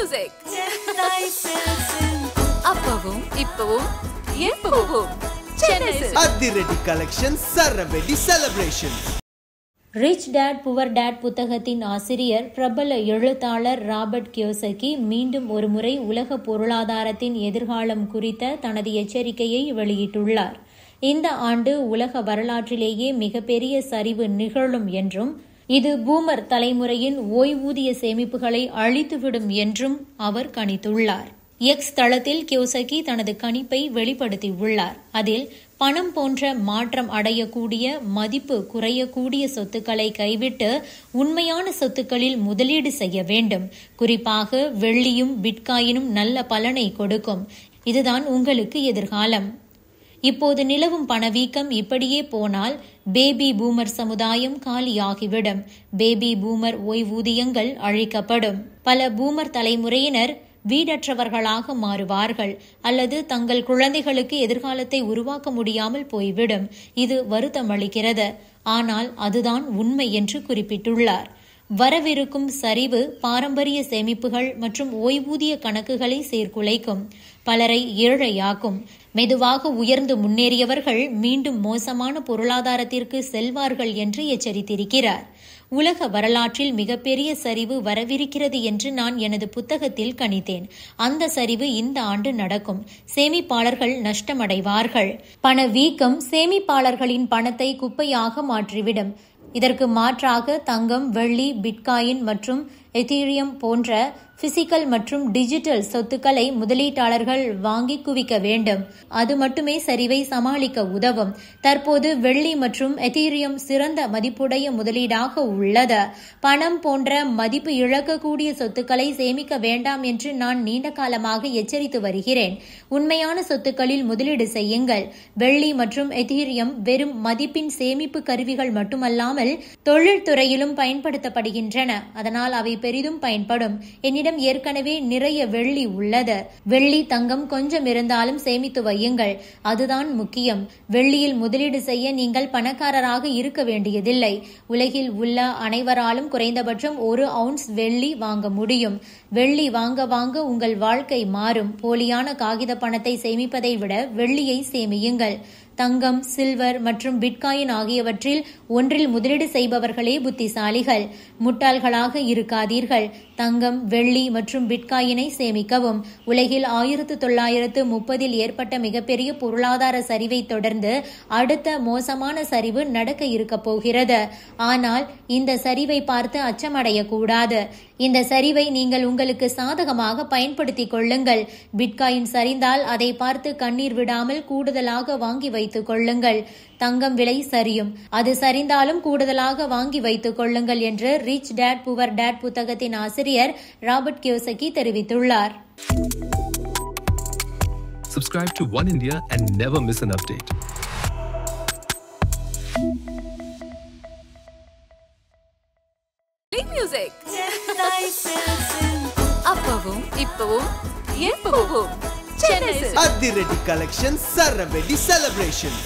music. அப்பவும் இப்பவும் எப்பவும் Chennai Silks. அதிரடி கலெக்ஷன் சரவெடி celebration. Rich dad poor dad புத்தகத்தின் ஆசிரியர் பிரபல எழுத்தாளர் ராபர்ட் கியோசகி மீண்டும் ஒருமுறை உலக பொருளாதாரத்தின் எதிர்காலம் குறித்த தனது எச்சரிக்கையை வெளியிட்டுள்ளார். இந்த ஆண்டு உலக வரலாற்றிலேயே மிகப்பெரிய சரிவு நிகழும் என்றும் இது பூமர் தலைமுறையின் ஓய்வூதிய சேமிப்புகளை அழித்துவிடும் என்றும் அவர் கணித்துள்ளார். எக்ஸ் தளத்தில் கியோசகி தனது கணிப்பை வெளிப்படுத்தியுள்ளார். அதில் பணம் போன்ற மாற்றம் அடையக்கூடிய, மதிப்பு குறையக்கூடிய சொத்துக்களை கைவிட்டு உண்மையான சொத்துக்களில் முதலீடு செய்ய வேண்டும். குறிப்பாக வெள்ளியும் பிட்காயினும் நல்ல பலனை கொடுக்கும். இதுதான் உங்களுக்கு எதிர்காலம். இப்போது நிலவும் பணவீக்கம் இப்படியே போனால் பேபி பூமர் சமுதாயம் காலியாகிவிடும். பேபி பூமர் ஓய்வூதியங்கள் அழிக்கப்படும். பல பூமர் தலைமுறையினர் வீடற்றவர்களாக மாறுவார்கள் அல்லது தங்கள் குழந்தைகளுக்கு எதிர்காலத்தை உருவாக்க முடியாமல் போய்விடும். இது வருத்தமளிக்கிறது, ஆனால் அதுதான் உண்மை என்று குறிப்பிட்டுள்ளார். வரவிருக்கும் சரிவு பாரம்பரிய சேமிப்புகள் மற்றும் ஓய்வூதிய கணக்குகளை சீர்குலைக்கும், பலரை ஏழையாக்கும். மெதுவாக உயர்ந்து முன்னேறியவர்கள் மீண்டும் மோசமான பொருளாதாரத்திற்கு செல்வார்கள் என்று எச்சரித்திருக்கிறார். உலக வரலாற்றில் மிகப்பெரிய சரிவு வரவிருக்கிறது என்று நான் எனது புத்தகத்தில் கணித்தேன். அந்த சரிவு இந்த ஆண்டு நடக்கும். சேமிப்பாளர்கள் நஷ்டமடைவார்கள். பணவீக்கம் சேமிப்பாளர்களின் பணத்தை குப்பையாக மாற்றிவிடும். இதற்கு மாற்றாக தங்கம், வெள்ளி, பிட்காயின் மற்றும் எதீரியம் போன்ற பிசிக்கல் மற்றும் டிஜிட்டல் சொத்துக்களை முதலீட்டாளர்கள் வாங்கி குவிக்க வேண்டும். அது மட்டுமே சரிவை சமாளிக்க உதவும். தற்போது வெள்ளி மற்றும் எதீரியம் சிறந்த மதிப்புடைய முதலீடாக உள்ளது. பணம் போன்ற மதிப்பு இழக்கக்கூடிய சொத்துக்களை சேமிக்க வேண்டாம் என்று நான் நீண்ட காலமாக எச்சரித்து வருகிறேன். உண்மையான சொத்துக்களில் முதலீடு செய்யுங்கள். வெள்ளி மற்றும் எதீரியம் வெறும் மதிப்பின் சேமிப்பு கருவிகள் மட்டுமல்லாமல் தொழில்துறையிலும் பயன்படுத்தப்படுகின்றன. அதனால் அவை பெரிதும் பயன்படும். என்னிடம் ஏற்கனவே நிறைய வெள்ளி உள்ளது. வெள்ளி, தங்கம் கொஞ்சம் இருந்தாலும் சேமித்து வையுங்கள். அதுதான் முக்கியம். வெள்ளியில் முதலீடு செய்ய நீங்கள் பணக்காரராக இருக்க வேண்டியதில்லை. உலகில் உள்ள அனைவராலும் குறைந்தபட்சம் 1 அவுன்ஸ் வெள்ளி வாங்க முடியும். வெள்ளி வாங்க வாங்க உங்கள் வாழ்க்கை மாறும். போலியான காகித பணத்தை சேமிப்பதை விட வெள்ளியை சேமியுங்கள். தங்கம், சில்வர் மற்றும் பிட்காயின் ஆகியவற்றில் ஒன்றில் முதலீடு செய்பவர்களே புத்திசாலிகள். முட்டாள்களாக இருக்காதீர்கள். தங்கம், வெள்ளி மற்றும் பிட்காயினை சேமிக்கவும். உலகில் 1930 ஏற்பட்ட மிகப்பெரிய பொருளாதார சரிவை தொடர்ந்து அடுத்த மோசமான சரிவு நடக்க இருக்க போகிறது. ஆனால் இந்த சரிவை பார்த்து அச்சமடையக்கூடாது. இந்த சரிவை நீங்கள் உங்களுக்கு சாதகமாக பயன்படுத்திக் கொள்ளுங்கள். பிட்காயின் சரிந்தால் அதை பார்த்து கண்ணீர் விடாமல் கூடுதலாக வாங்கி வைத்துக் கொள்ளுங்கள். தங்கம் விலை சரியும். அது சரிந்தாலும் கூடுதலாக வாங்கி வைத்துக் கொள்ளுங்கள் என்று ரிச் டேட் புவர் டேட் புத்தகத்தின் ஆசிரியர் ராபர்ட் கியோசகி தெரிவித்துள்ளார். Subscribe to One India and never miss an update. Music. அப்பவும் இப்பவும் எப்பவும் Chennai Silks. அதிரடி கலெக்ஷன் சரவெடி செலிப்ரேஷன்.